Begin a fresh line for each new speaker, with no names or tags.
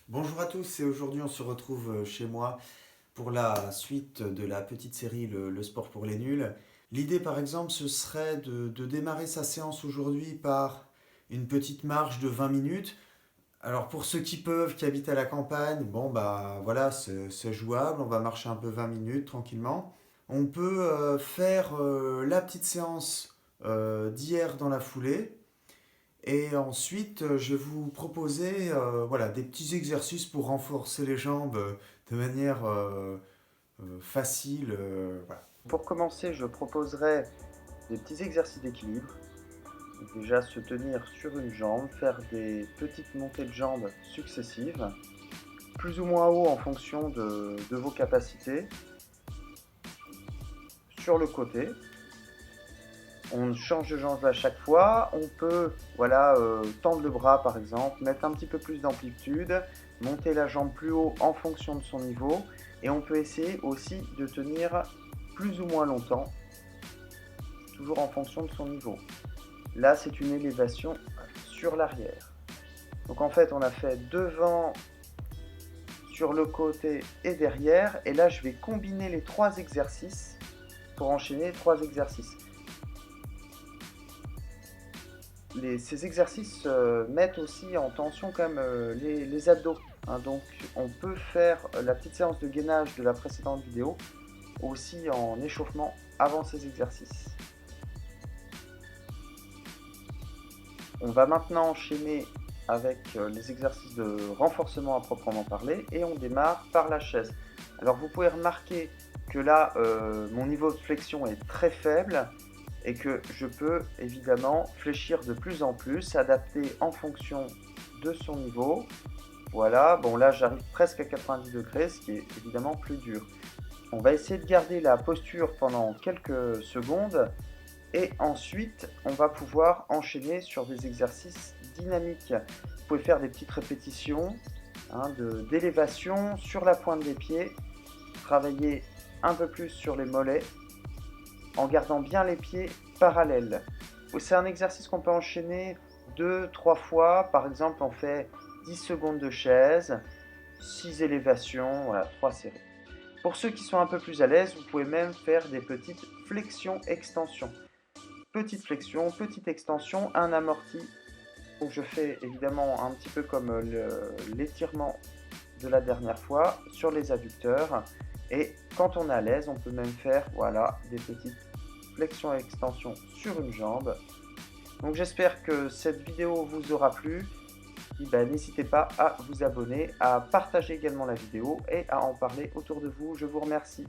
Bonjour à tous et aujourd'hui on se retrouve chez moi pour la suite de la petite série le sport pour les nuls. L'idée par exemple ce serait de démarrer sa séance aujourd'hui par une petite marche de 20 minutes. Alors pour ceux qui peuvent, qui habitent à la campagne, bon bah voilà c'est jouable, on va marcher un peu 20 minutes tranquillement. On peut faire la petite séance d'hier dans la foulée. Et ensuite, je vais vous proposer voilà, des petits exercices pour renforcer les jambes de manière facile. Voilà.
Pour commencer, je proposerai des petits exercices d'équilibre. Déjà se tenir sur une jambe, faire des petites montées de jambes successives, plus ou moins haut en fonction de vos capacités. Sur le côté, on change de jambe à chaque fois. On peut tendre le bras par exemple, mettre un petit peu plus d'amplitude, monter la jambe plus haut en fonction de son niveau. Et on peut essayer aussi de tenir plus ou moins longtemps, toujours en fonction de son niveau. Là, c'est une élévation sur l'arrière. Donc en fait, on a fait devant, sur le côté et derrière. Et là, je vais combiner les trois exercices pour enchaîner trois exercices. Ces exercices mettent aussi en tension quand même les abdos. Donc on peut faire la petite séance de gainage de la précédente vidéo aussi en échauffement avant ces exercices. On va maintenant enchaîner avec les exercices de renforcement à proprement parler et on démarre par la chaise. Alors vous pouvez remarquer que là mon niveau de flexion est très faible et que je peux évidemment fléchir de plus en plus, adapter en fonction de son niveau. Voilà, bon là j'arrive presque à 90 degrés, ce qui est évidemment plus dur. On va essayer de garder la posture pendant quelques secondes et ensuite on va pouvoir enchaîner sur des exercices dynamiques. Vous pouvez faire des petites répétitions d'élévation sur la pointe des pieds, travailler un peu plus sur les mollets en gardant bien les pieds parallèles. C'est un exercice qu'on peut enchaîner 2-3 fois. Par exemple, on fait 10 secondes de chaise, 6 élévations, voilà, 3 séries. Pour ceux qui sont un peu plus à l'aise, vous pouvez même faire des petites flexions-extensions. Petite flexion, petite extension, un amorti. Donc je fais évidemment un petit peu comme l'étirement de la dernière fois sur les adducteurs. Et quand on est à l'aise, on peut même faire voilà, des petites flexions et extensions sur une jambe. Donc j'espère que cette vidéo vous aura plu. N'hésitez pas à vous abonner, à partager également la vidéo et à en parler autour de vous. Je vous remercie.